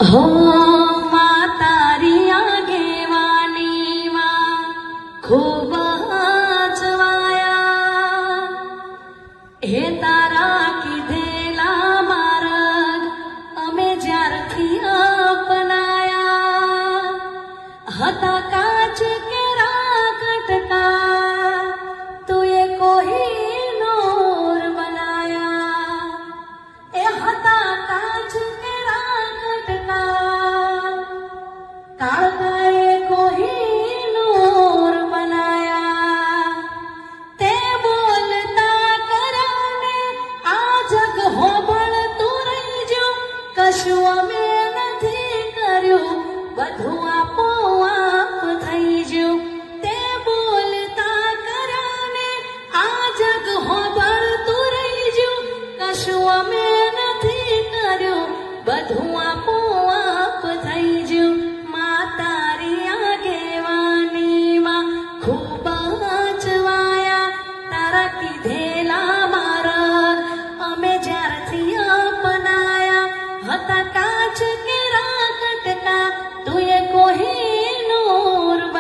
હો માં તારી આગેવાનીમાં ખૂબ જવાયા, હે તારા કીધેલા માર્ગ અમે જ્યારથી અપનાયા, હતા કાચ કેરા કટકા તુએ કોહિનૂર બનાયા, એ હતા કાચ કેરા કટકા કાળકાએ કોહિનૂર બનાયા, તે બોલતા કરાને આ જગ હોબળતું રહીજો, કશું અમે નથી કર્યું બધું